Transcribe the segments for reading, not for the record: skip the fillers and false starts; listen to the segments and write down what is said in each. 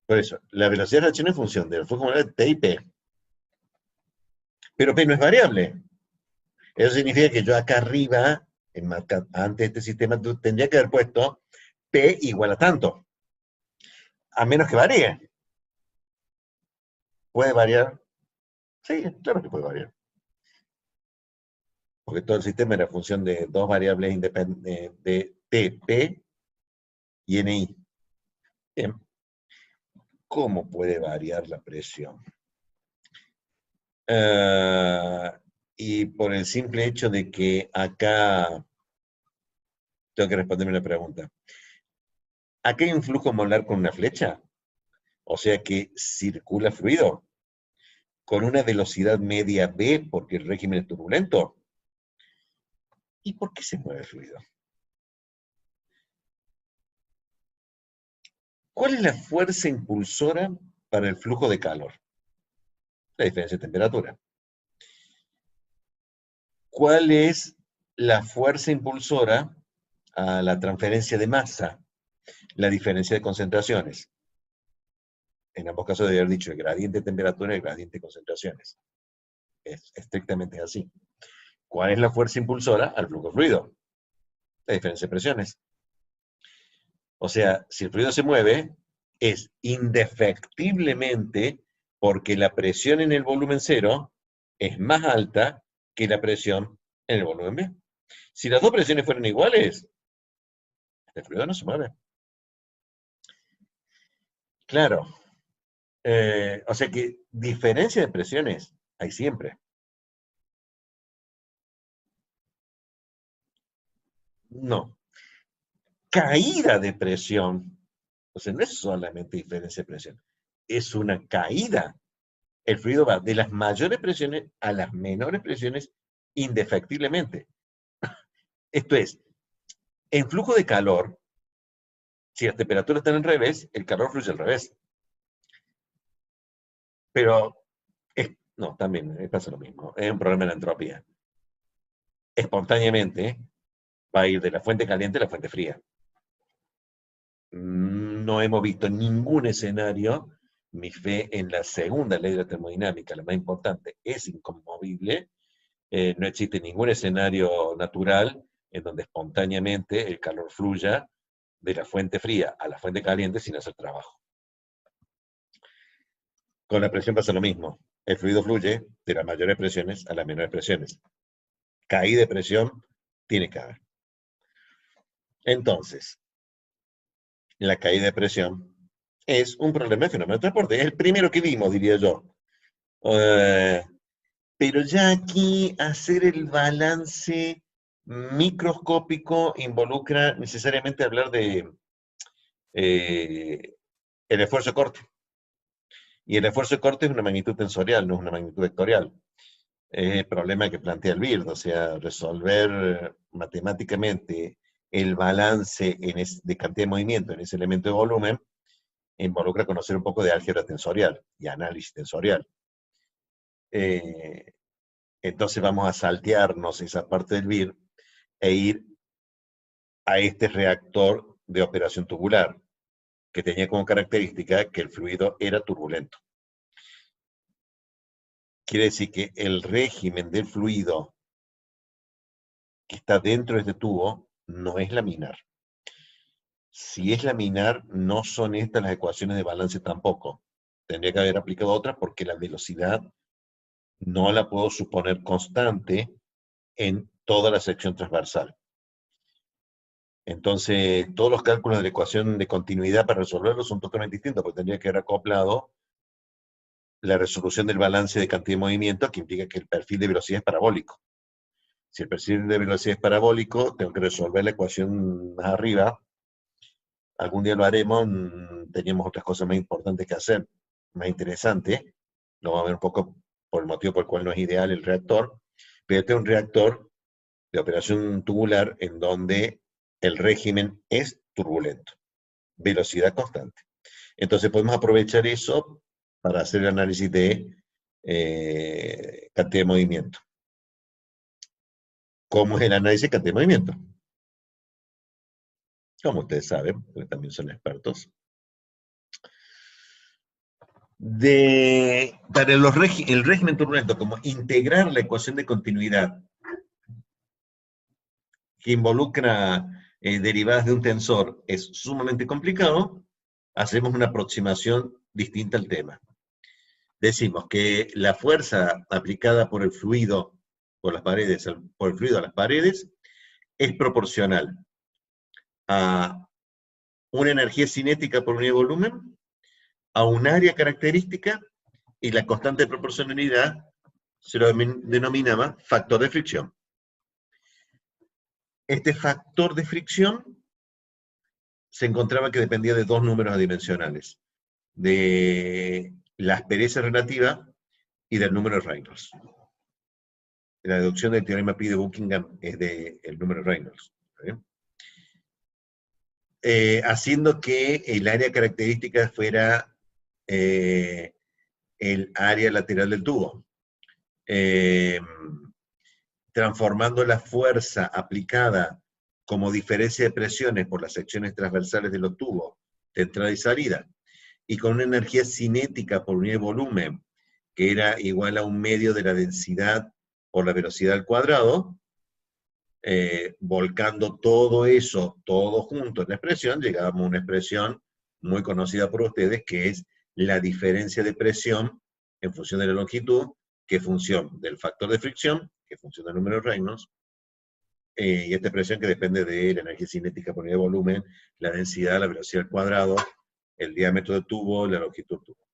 Por eso, la velocidad de reacción es función del flujo molar de T y P. Pero P no es variable. Eso significa que yo acá arriba, antes de este sistema, tendría que haber puesto P igual a tanto. A menos que varíe. ¿Puede variar? Sí, claro que puede variar. Porque todo el sistema era función de dos variables independientes de T, P y NI. Bien. ¿Cómo puede variar la presión? Y por el simple hecho de que acá tengo que responderme una pregunta. ¿Acá hay un flujo molar con una flecha? O sea que circula fluido con una velocidad media v porque el régimen es turbulento. ¿Y por qué se mueve el fluido? ¿Cuál es la fuerza impulsora para el flujo de calor? La diferencia de temperatura. ¿Cuál es la fuerza impulsora a la transferencia de masa? La diferencia de concentraciones. En ambos casos debe haber dicho el gradiente de temperatura y el gradiente de concentraciones. Es estrictamente así. ¿Cuál es la fuerza impulsora al flujo de fluido? La diferencia de presiones. O sea, si el fluido se mueve, es indefectiblemente porque la presión en el volumen cero es más alta que la presión en el volumen B. Si las dos presiones fueran iguales, el fluido no se mueve. Claro. O sea que diferencia de presiones hay siempre. No. Caída de presión. O sea, no es solamente diferencia de presión. Es una caída. El fluido va de las mayores presiones a las menores presiones indefectiblemente. Esto es, en flujo de calor, si las temperaturas están al revés, el calor fluye al revés. Pero, no, también pasa lo mismo. Es un problema de la entropía. Espontáneamente va a ir de la fuente caliente a la fuente fría. No hemos visto ningún escenario. Mi fe en la segunda ley de la termodinámica, la más importante, es inconmovible. No existe ningún escenario natural en donde espontáneamente el calor fluya de la fuente fría a la fuente caliente sin hacer trabajo. Con la presión pasa lo mismo. El fluido fluye de las mayores presiones a las menores presiones. Caída de presión tiene que haber. Entonces, la caída de presión es un problema de fenómeno de transporte. Es el primero que vimos, diría yo. Pero ya aquí hacer el balance microscópico involucra necesariamente hablar de el esfuerzo de corte. Y el esfuerzo de corte es una magnitud tensorial, no es una magnitud vectorial. Es el problema que plantea el BIRD, o sea, resolver matemáticamente el balance de cantidad de movimiento en ese elemento de volumen involucra conocer un poco de álgebra tensorial y análisis tensorial. Entonces vamos a saltearnos esa parte del BIRD e ir a este reactor de operación tubular, que tenía como característica que el fluido era turbulento. Quiere decir que el régimen del fluido que está dentro de este tubo no es laminar. Si es laminar, no son estas las ecuaciones de balance tampoco. Tendría que haber aplicado otras porque la velocidad no la puedo suponer constante en toda la sección transversal. Entonces, todos los cálculos de la ecuación de continuidad para resolverlo son totalmente distintos, porque tendría que haber acoplado la resolución del balance de cantidad de movimiento, que implica que el perfil de velocidad es parabólico. Si el perfil de velocidad es parabólico, tengo que resolver la ecuación más arriba. Algún día lo haremos, teníamos otras cosas más importantes que hacer, más interesantes. Lo vamos a ver un poco por el motivo por el cual no es ideal el reactor. Pero este es un reactor de operación tubular en donde el régimen es turbulento, velocidad constante. Entonces podemos aprovechar eso para hacer el análisis de cantidad de movimiento. ¿Cómo es el análisis de cantidad de movimiento? Como ustedes saben, porque también son expertos. Para el régimen turbulento, como integrar la ecuación de continuidad que involucra derivadas de un tensor es sumamente complicado, hacemos una aproximación distinta al tema. Decimos que la fuerza aplicada por el fluido, por el fluido a las paredes, es proporcional a una energía cinética por unidad de volumen, a un área característica, y la constante de proporcionalidad se lo denominaba factor de fricción. Este factor de fricción se encontraba que dependía de dos números adimensionales, de la aspereza relativa y del número de Reynolds. La deducción del teorema Pi de Buckingham es del número de Reynolds. Haciendo que el área característica fuera el área lateral del tubo. Transformando la fuerza aplicada como diferencia de presiones por las secciones transversales de los tubos de entrada y salida, y con una energía cinética por unidad de volumen, que era igual a un medio de la densidad por la velocidad al cuadrado, volcando todo eso, todo junto en la expresión, llegábamos a una expresión muy conocida por ustedes, que es la diferencia de presión en función de la longitud, que es función del factor de fricción, que es función del número de Reynolds, y esta expresión que depende de la energía cinética por unidad de volumen, la densidad, la velocidad al cuadrado, el diámetro del tubo, la longitud del tubo.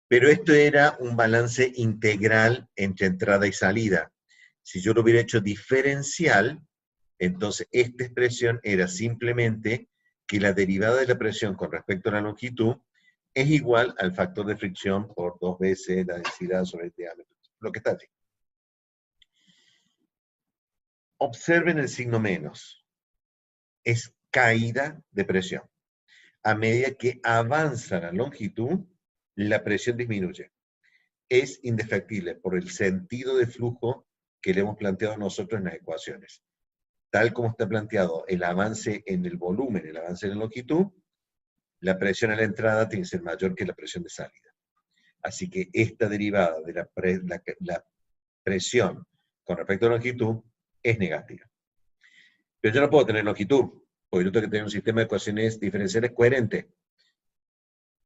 Pero esto era un balance integral entre entrada y salida. Si yo lo hubiera hecho diferencial, entonces esta expresión era simplemente que la derivada de la presión con respecto a la longitud es igual al factor de fricción por 2 veces la densidad sobre el diámetro, lo que está allí. Observen el signo menos. Es caída de presión. A medida que avanza la longitud, la presión disminuye. Es indefectible por el sentido de flujo que le hemos planteado nosotros en las ecuaciones. Tal como está planteado el avance en el volumen, el avance en la longitud, la presión a la entrada tiene que ser mayor que la presión de salida. Así que esta derivada de la presión con respecto a la longitud es negativa. Pero yo no puedo tener longitud, porque yo tengo que tener un sistema de ecuaciones diferenciales coherente.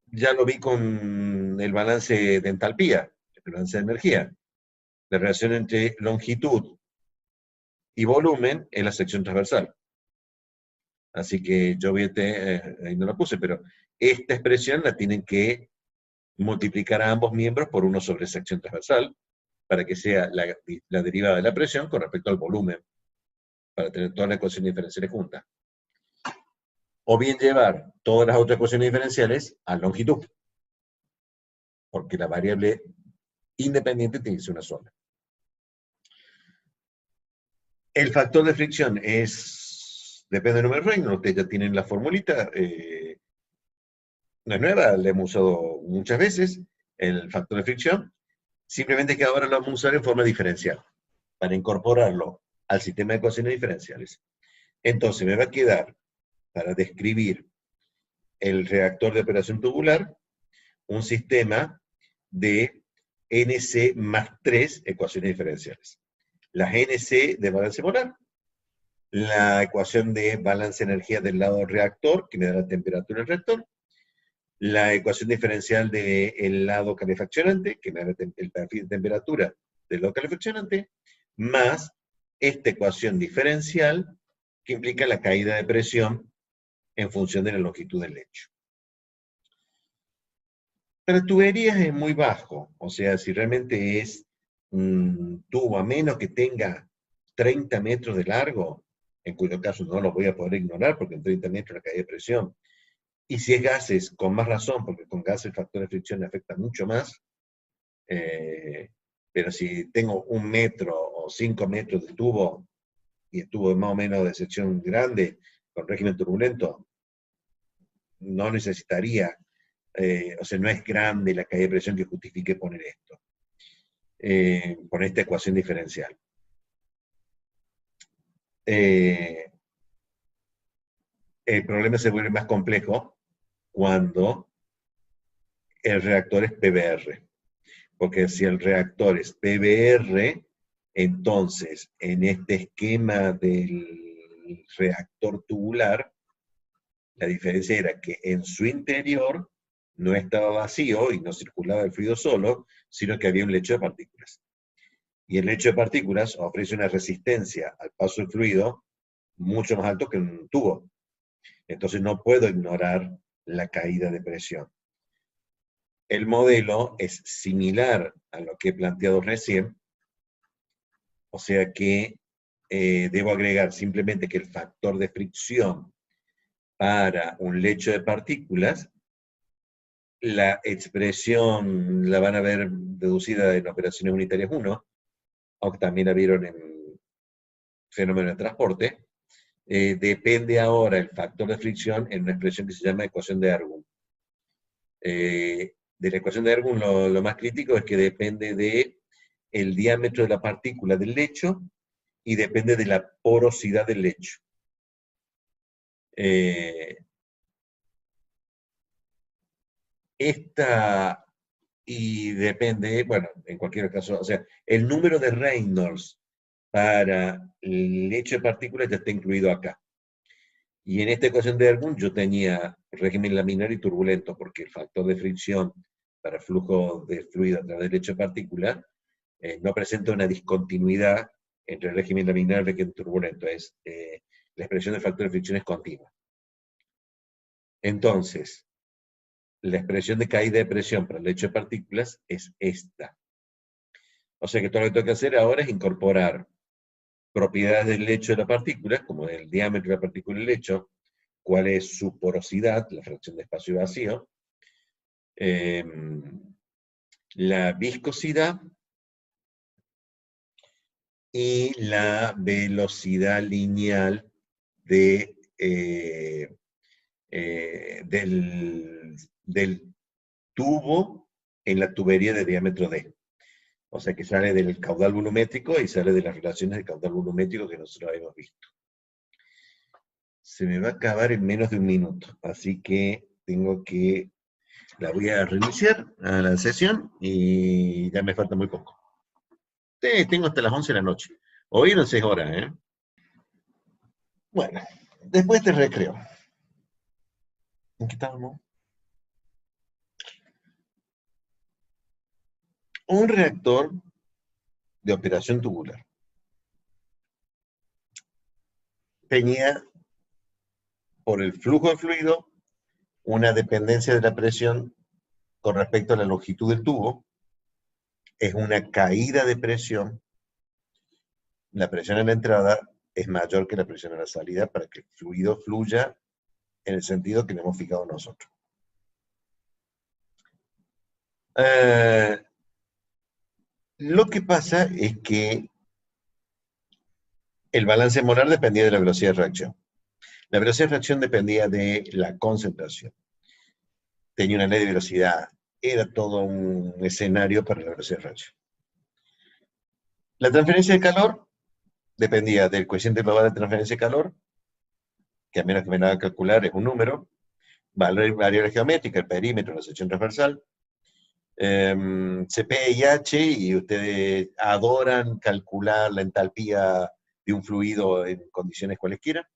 Ya lo vi con el balance de entalpía, el balance de energía. La relación entre longitud y volumen es la sección transversal. Así que yo ahí no la puse, pero esta expresión la tienen que multiplicar a ambos miembros por 1 sobre sección transversal, para que sea la derivada de la presión con respecto al volumen, para tener todas las ecuaciones diferenciales juntas. O bien llevar todas las otras ecuaciones diferenciales a longitud, porque la variable independiente tiene que ser una sola. El factor de fricción depende del número de Reynolds. Ustedes ya tienen la formulita, no es nueva, la hemos usado muchas veces, el factor de fricción. Simplemente que ahora lo vamos a usar en forma diferencial, para incorporarlo al sistema de ecuaciones diferenciales. Entonces me va a quedar, para describir el reactor de operación tubular, un sistema de NC más 3 ecuaciones diferenciales. Las NC de balance molar, la ecuación de balance de energía del lado reactor, que me da la temperatura del reactor, la ecuación diferencial del lado calefaccionante, que me da el perfil de temperatura del lado calefaccionante, más esta ecuación diferencial, que implica la caída de presión en función de la longitud del lecho. Para tuberías es muy bajo, o sea, si realmente es un tubo, a menos que tenga 30 metros de largo, en cuyo caso no lo voy a poder ignorar porque en 30 metros la caída de presión. Y si es gases, con más razón, porque con gases el factor de fricción afecta mucho más. Pero si tengo 1 metro o 5 metros de tubo, y el tubo es más o menos de sección grande, con régimen turbulento, no necesitaría, o sea, no es grande la caída de presión que justifique poner esto, con esta ecuación diferencial. El problema se vuelve más complejo cuando el reactor es PBR. Porque si el reactor es PBR, entonces en este esquema del reactor tubular, la diferencia era que en su interior no estaba vacío y no circulaba el fluido solo, sino que había un lecho de partículas. Y el lecho de partículas ofrece una resistencia al paso del fluido mucho más alto que un tubo. Entonces no puedo ignorar la caída de presión. El modelo es similar a lo que he planteado recién, o sea que debo agregar simplemente que el factor de fricción para un lecho de partículas, la expresión la van a ver deducida en operaciones unitarias 1, aunque también la vieron en fenómeno de transporte. Depende ahora el factor de fricción en una expresión que se llama ecuación de Ergun. De la ecuación de Ergun lo más crítico es que depende del diámetro de la partícula del lecho y depende de la porosidad del lecho. Y depende, bueno, en cualquier caso, o sea, el número de Reynolds para el lecho de partículas ya está incluido acá. Y en esta ecuación de Ergun yo tenía régimen laminar y turbulento, porque el factor de fricción para flujo de fluido a través del lecho de partículas no presenta una discontinuidad entre el régimen laminar y el régimen turbulento. La expresión del factor de fricción es continua. Entonces, la expresión de caída de presión para el lecho de partículas es esta. O sea que todo lo que tengo que hacer ahora es incorporar propiedades del lecho de la partícula, como el diámetro de la partícula y el lecho, cuál es su porosidad, la fracción de espacio y vacío, la viscosidad y la velocidad lineal del tubo en la tubería de diámetro D. O sea que sale del caudal volumétrico y sale de las relaciones del caudal volumétrico que nosotros hemos visto. Se me va a acabar en menos de un minuto, así que la voy a reiniciar a la sesión y ya me falta muy poco. Sí, tengo hasta las 11 de la noche. Hoy no 6 horas, ¿eh? Bueno, después de recreo. ¿En qué estábamos? Un reactor de operación tubular tenía, por el flujo de fluido, una dependencia de la presión con respecto a la longitud del tubo. Es una caída de presión. La presión en la entrada es mayor que la presión en la salida para que el fluido fluya en el sentido que le hemos fijado nosotros. Lo que pasa es que el balance molar dependía de la velocidad de reacción. La velocidad de reacción dependía de la concentración. Tenía una ley de velocidad. Era todo un escenario para la velocidad de reacción. La transferencia de calor dependía del coeficiente global de transferencia de calor, que a menos que me la haga calcular es un número, variable geométrica, el perímetro, la sección transversal, CP y H, y ustedes adoran calcular la entalpía de un fluido en condiciones cualesquiera.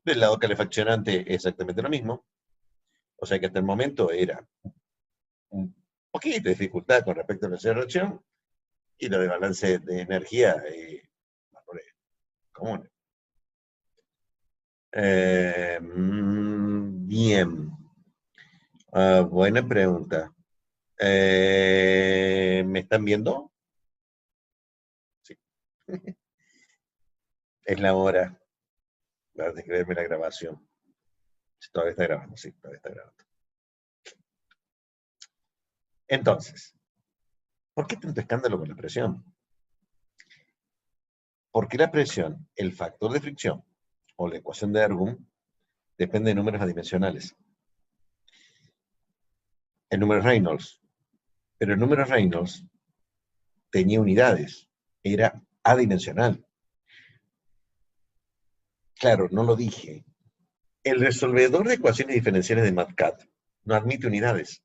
Del lado calefaccionante exactamente lo mismo. O sea que hasta el momento era un poquito de dificultad con respecto a la reacción, y lo de balance de energía, valores comunes. Bien. Buena pregunta. ¿Me están viendo? Sí. Es la hora. Vas a que verme la grabación. Todavía está grabando, sí, todavía está grabando. Entonces, ¿por qué tanto escándalo con la presión? Porque la presión, el factor de fricción, o la ecuación de Ergun, depende de números adimensionales. El número Reynolds. Pero el número Reynolds tenía unidades. Era adimensional. Claro, no lo dije. El resolvedor de ecuaciones diferenciales de MATCAD no admite unidades.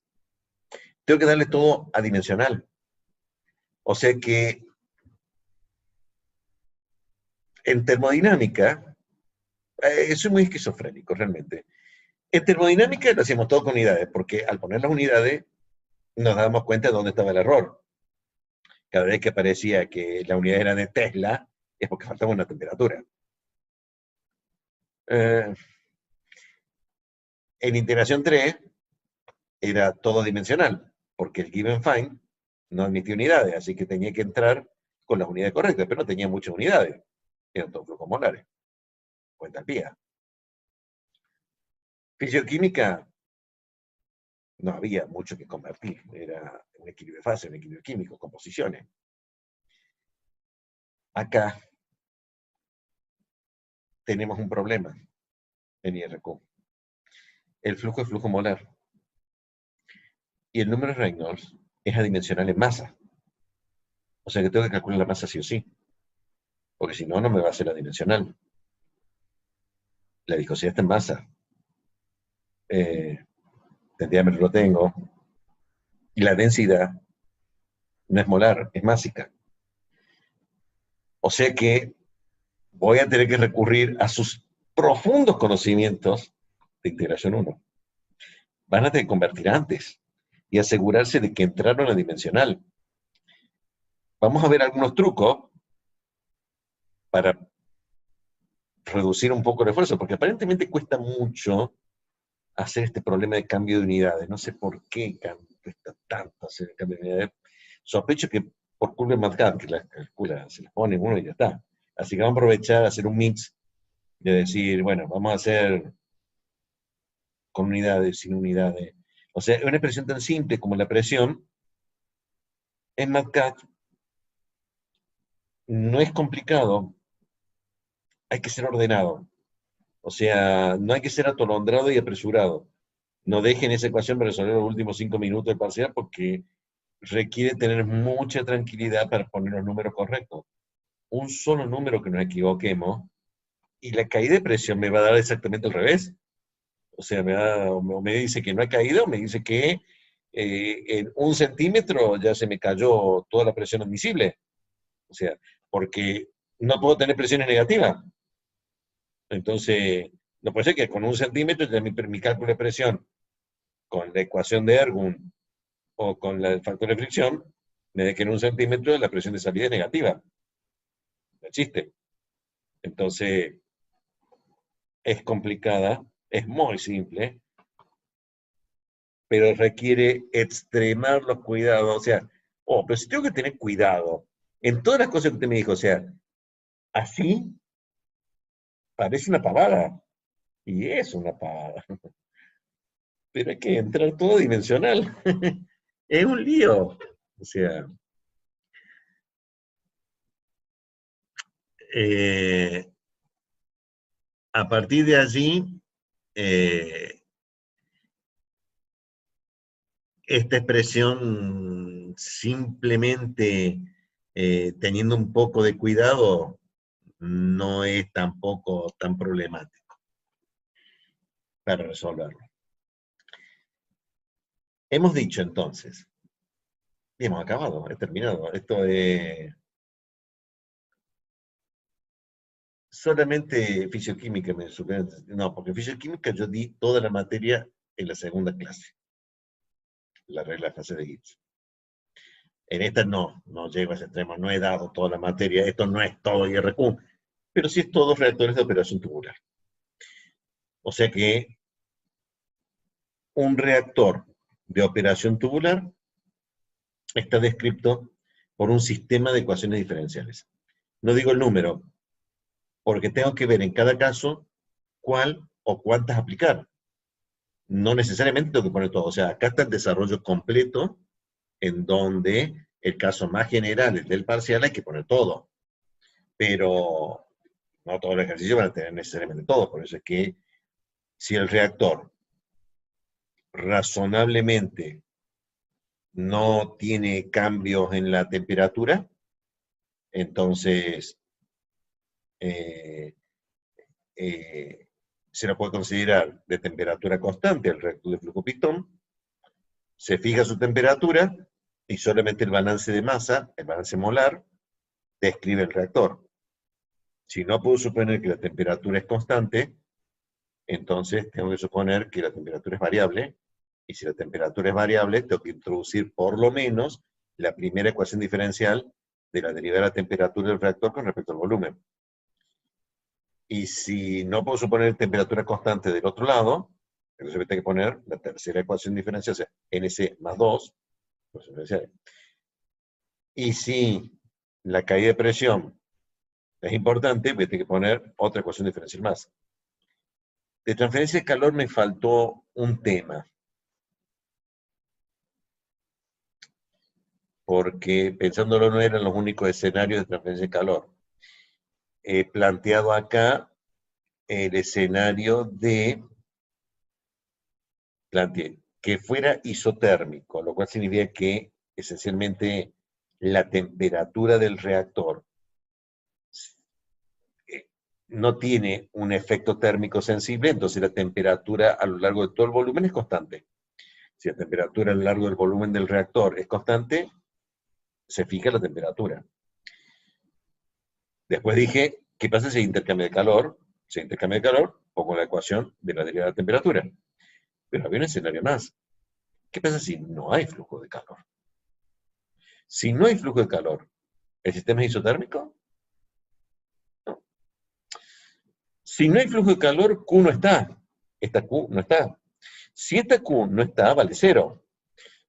Tengo que darle todo adimensional. O sea que en termodinámica, soy muy esquizofrénico realmente. En termodinámica lo hacíamos todo con unidades, porque al poner las unidades nos dábamos cuenta de dónde estaba el error. Cada vez que parecía que la unidad era de Tesla, es porque faltaba una temperatura. En integración 3 era todo dimensional, porque el given find no admitía unidades, así que tenía que entrar con las unidades correctas, pero no tenía muchas unidades. Eran todos flujos molares, o entalpía. Fisioquímica, no había mucho que convertir, era un equilibrio de fase, un equilibrio químico, composiciones. Acá tenemos un problema en IRQ. El flujo es flujo molar. Y el número de Reynolds es adimensional en masa. O sea que tengo que calcular la masa sí o sí. Porque si no, no me va a ser adimensional. La viscosidad está en masa. El diámetro lo tengo. Y la densidad no es molar, es másica. O sea que voy a tener que recurrir a sus profundos conocimientos de integración 1. Van a tener que convertir antes y asegurarse de que entraron a dimensional. Vamos a ver algunos trucos para reducir un poco el esfuerzo, porque aparentemente cuesta mucho hacer este problema de cambio de unidades. No sé por qué cuesta tanto hacer el cambio de unidades. Sospecho que por culpa de MATLAB, que la calcula, se les pone uno y ya está. Así que vamos a aprovechar a hacer un mix de decir, bueno, vamos a hacer con unidades, sin unidades. O sea, una expresión tan simple como la presión, en MATLAB no es complicado, hay que ser ordenado. O sea, no hay que ser atolondrado y apresurado. No dejen esa ecuación para resolver los últimos 5 minutos del parcial porque requiere tener mucha tranquilidad para poner los números correctos. Un solo número que nos equivoquemos y la caída de presión me va a dar exactamente al revés. O sea, me dice que no ha caído, me dice que en 1 centímetro ya se me cayó toda la presión admisible. O sea, porque no puedo tener presiones negativas. Entonces, no puede ser que con 1 centímetro ya mi cálculo de presión con la ecuación de Ergun o con el factor de fricción me dé que en 1 centímetro la presión de salida es negativa. No existe. Entonces, es complicada, es muy simple, pero requiere extremar los cuidados. O sea, pero si tengo que tener cuidado en todas las cosas que usted me dijo, o sea, así parece una pavada, y es una pavada, pero hay que entrar todo dimensional. Es un lío. O sea, a partir de allí, esta expresión simplemente teniendo un poco de cuidado no es tampoco tan problemático para resolverlo. Hemos dicho entonces, y hemos acabado, he terminado. Esto es solamente fisioquímica. No, porque fisioquímica yo di toda la materia en la segunda clase, la regla de fase de Gibbs. En esta no llego a ese extremo, no he dado toda la materia, esto no es todo IRQ, pero sí es todo reactores de operación tubular. O sea que un reactor de operación tubular está descrito por un sistema de ecuaciones diferenciales. No digo el número, porque tengo que ver en cada caso cuál o cuántas aplicar. No necesariamente tengo que poner todo. O sea, acá está el desarrollo completo, en donde el caso más general, el del parcial, hay que poner todo. Pero no todos los ejercicios van a tener necesariamente todo. Por eso es que si el reactor razonablemente no tiene cambios en la temperatura, entonces se lo puede considerar de temperatura constante el reactor de flujo pistón, se fija su temperatura y solamente el balance de masa, el balance molar, describe el reactor. Si no puedo suponer que la temperatura es constante, entonces tengo que suponer que la temperatura es variable, y si la temperatura es variable, tengo que introducir por lo menos la primera ecuación diferencial de la derivada de la temperatura del reactor con respecto al volumen. Y si no puedo suponer temperatura constante del otro lado, entonces me tengo que poner la tercera ecuación diferencial, o sea, NC más 2, y si la caída de presión es importante, voy a tener que poner otra ecuación diferencial más. De transferencia de calor me faltó un tema, porque pensándolo no eran los únicos escenarios de transferencia de calor. He planteado acá el escenario de, planteé, que fuera isotérmico, lo cual significa que esencialmente la temperatura del reactor no tiene un efecto térmico sensible, entonces la temperatura a lo largo de todo el volumen es constante. Si la temperatura a lo largo del volumen del reactor es constante, se fija la temperatura. Después dije, ¿qué pasa si hay intercambio de calor? Si hay intercambio de calor, pongo la ecuación de la derivada de la temperatura. Pero había un escenario más. ¿Qué pasa si no hay flujo de calor? Si no hay flujo de calor, ¿el sistema es isotérmico? No. Si no hay flujo de calor, Q no está. Esta Q no está. Si esta Q no está, vale 0.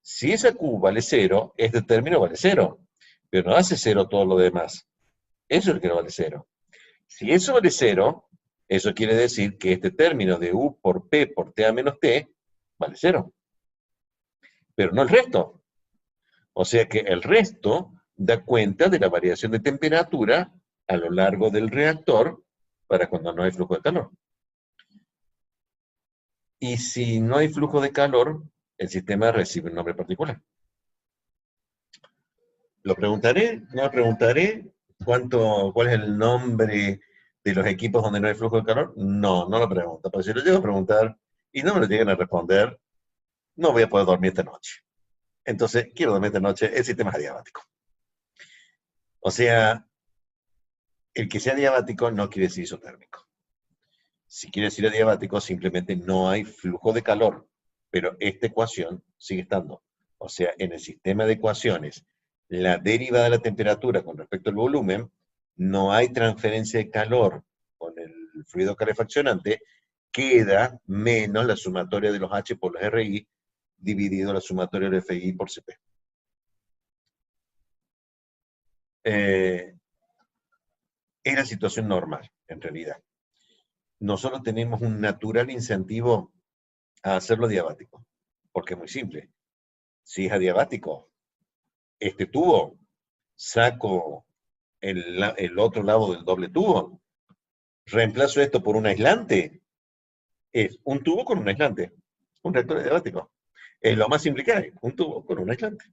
Si esa Q vale 0, este término vale 0. Pero no hace 0 todo lo demás. Eso es lo que no vale 0. Si eso vale 0, eso quiere decir que este término de U por P por TA menos T vale 0. Pero no el resto. O sea que el resto da cuenta de la variación de temperatura a lo largo del reactor para cuando no hay flujo de calor. Y si no hay flujo de calor, el sistema recibe un nombre particular. ¿Lo preguntaré? ¿No lo preguntaré? ¿Cuál es el nombre de los equipos donde no hay flujo de calor? No, no lo pregunto. Pero si lo llego a preguntar y no me lo llegan a responder, no voy a poder dormir esta noche. Entonces, quiero dormir esta noche, el sistema es adiabático. O sea, el que sea diabático no quiere decir isotérmico. Si quiere decir adiabático, simplemente no hay flujo de calor, pero esta ecuación sigue estando. O sea, en el sistema de ecuaciones, la derivada de la temperatura con respecto al volumen, no hay transferencia de calor con el fluido calefaccionante, queda menos la sumatoria de los H por los RI dividido la sumatoria del FI por CP. Es la situación normal, en realidad. Nosotros tenemos un natural incentivo a hacerlo diabático, porque es muy simple. Si es adiabático, este tubo, saco el otro lado del doble tubo, reemplazo esto por un aislante, es un tubo con un aislante, un reactor adiabático. Es lo más simple que hay, un tubo con un aislante.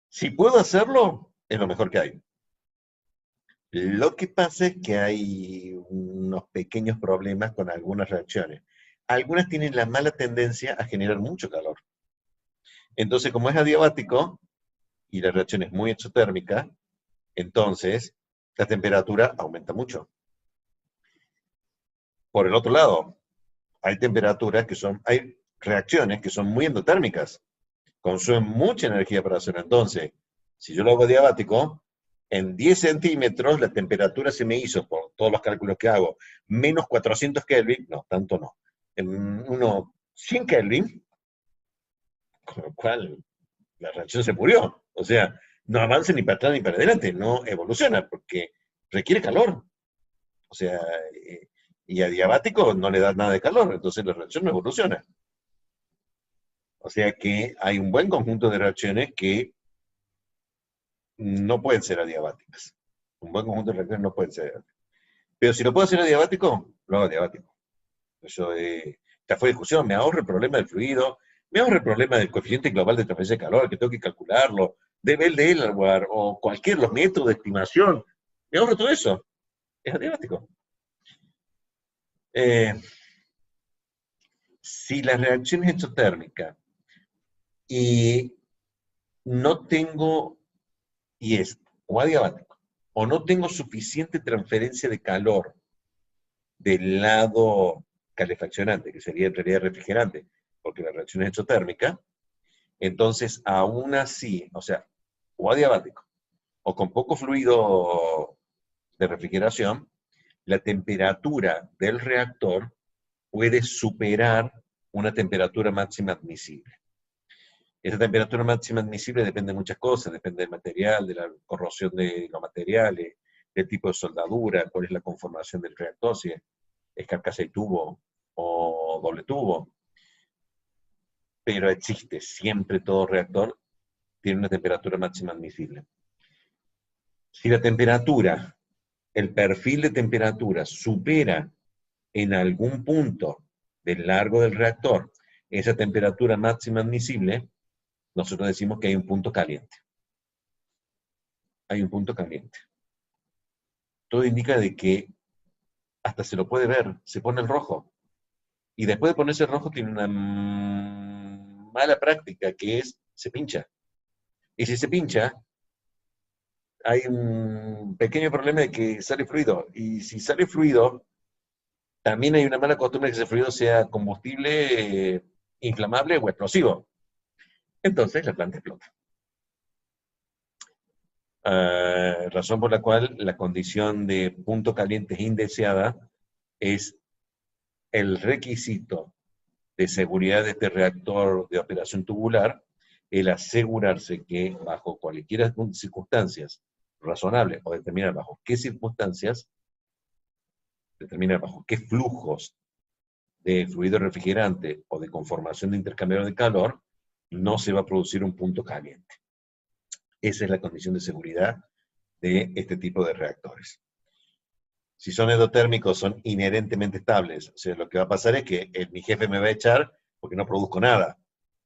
Si puedo hacerlo, es lo mejor que hay. Lo que pasa es que hay unos pequeños problemas con algunas reacciones. Algunas tienen la mala tendencia a generar mucho calor. Entonces, como es adiabático y la reacción es muy exotérmica, entonces la temperatura aumenta mucho. Por el otro lado, hay hay reacciones que son muy endotérmicas, consumen mucha energía para hacerlo. Entonces, si yo lo hago adiabático, en 10 centímetros la temperatura se me hizo, por todos los cálculos que hago, menos 400 Kelvin, no, tanto no, en unos 100 Kelvin, con lo cual la reacción se murió. O sea, no avanza ni para atrás ni para adelante, no evoluciona, porque requiere calor. O sea, y a diabático no le da nada de calor, entonces la reacción no evoluciona. O sea que hay un buen conjunto de reacciones que no pueden ser adiabáticas. Un buen conjunto de reacciones no pueden ser adiabáticas. Pero si lo puedo hacer adiabático, lo hago adiabático. Eso está fuera de discusión. Me ahorro el problema del fluido, me ahorro el problema del coeficiente global de transferencia de calor, que tengo que calcularlo, de Bell-Delaware o cualquier los métodos de estimación. Me ahorro todo eso. Es adiabático. Eh, si la reacción es exotérmica y no tengo, y es o adiabático, o no tengo suficiente transferencia de calor del lado calefaccionante, que sería en realidad refrigerante, porque la reacción es exotérmica, entonces aún así, o sea, o adiabático, o con poco fluido de refrigeración, la temperatura del reactor puede superar una temperatura máxima admisible. Esa temperatura máxima admisible depende de muchas cosas, depende del material, de la corrosión de los materiales, del tipo de soldadura, cuál es la conformación del reactor, si es carcasa y tubo o doble tubo. Pero existe, siempre todo reactor tiene una temperatura máxima admisible. Si la temperatura, el perfil de temperatura supera en algún punto del largo del reactor esa temperatura máxima admisible, nosotros decimos que hay un punto caliente. Hay un punto caliente. Todo indica de que hasta se lo puede ver, se pone el rojo. Y después de ponerse el rojo tiene una mala práctica que es, se pincha. Y si se pincha, hay un pequeño problema de que sale fluido. Y si sale fluido, también hay una mala costumbre de que ese fluido sea combustible inflamable o explosivo. Entonces la planta explota. Razón por la cual la condición de punto caliente indeseada es el requisito de seguridad de este reactor de operación tubular, el asegurarse que bajo cualquiera circunstancias razonables o determinar bajo qué circunstancias, determinar bajo qué flujos de fluido refrigerante o de conformación de intercambiador de calor, no se va a producir un punto caliente. Esa es la condición de seguridad de este tipo de reactores. Si son endotérmicos, son inherentemente estables. O sea, lo que va a pasar es que mi jefe me va a echar porque no produzco nada,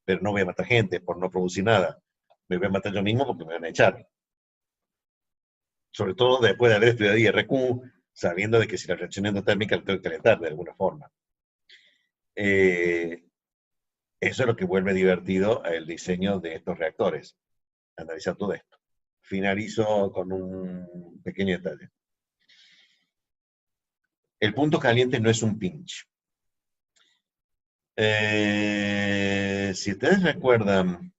pero no voy a matar gente por no producir nada. Me voy a matar yo mismo porque me van a echar. Sobre todo después de haber estudiado IRQ, sabiendo de que si la reacción endotérmica la tengo que calentar de alguna forma. Eso es lo que vuelve divertido el diseño de estos reactores. Analizar todo esto. Finalizo con un pequeño detalle. El punto caliente no es un pinch. Si ustedes recuerdan,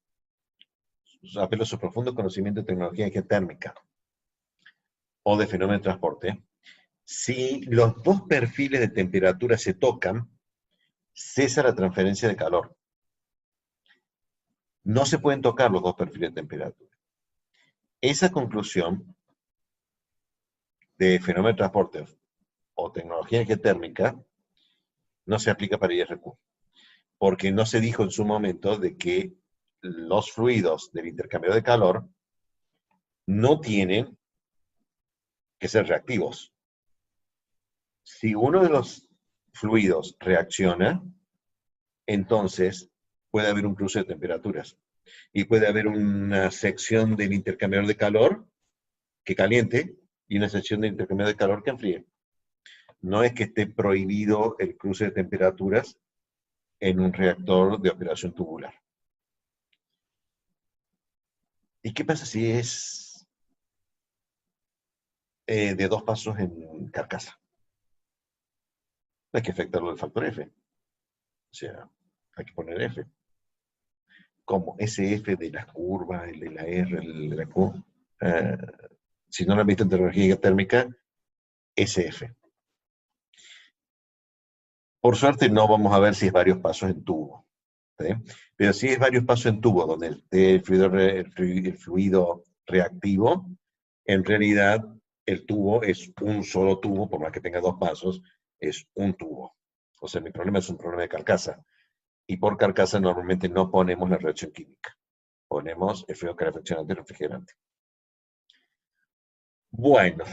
apelo a su profundo conocimiento de tecnología térmica o de fenómeno de transporte, si los dos perfiles de temperatura se tocan, cesa la transferencia de calor. No se pueden tocar los dos perfiles de temperatura. Esa conclusión de fenómeno de transporte o tecnología térmica no se aplica para IRQ, porque no se dijo en su momento de que los fluidos del intercambio de calor no tienen que ser reactivos. Si uno de los fluidos reacciona, entonces puede haber un cruce de temperaturas y puede haber una sección del intercambiador de calor que caliente y una sección del intercambiador de calor que enfríe. No es que esté prohibido el cruce de temperaturas en un reactor de operación tubular. ¿Y qué pasa si es de dos pasos en carcasa? Hay que afectarlo del factor F. O sea, hay que poner F. Como SF de las curvas, el de la R, el de la Q. Si no lo han visto en tecnología térmica, SF. Por suerte no vamos a ver si es varios pasos en tubo. ¿Sí? Pero si es varios pasos en tubo, donde esté el fluido reactivo, en realidad el tubo es un solo tubo, por más que tenga dos pasos, es un tubo. O sea, mi problema es un problema de carcasa. Y por carcasa normalmente no ponemos la reacción química. Ponemos el fluido calefaccionante y refrigerante. Bueno,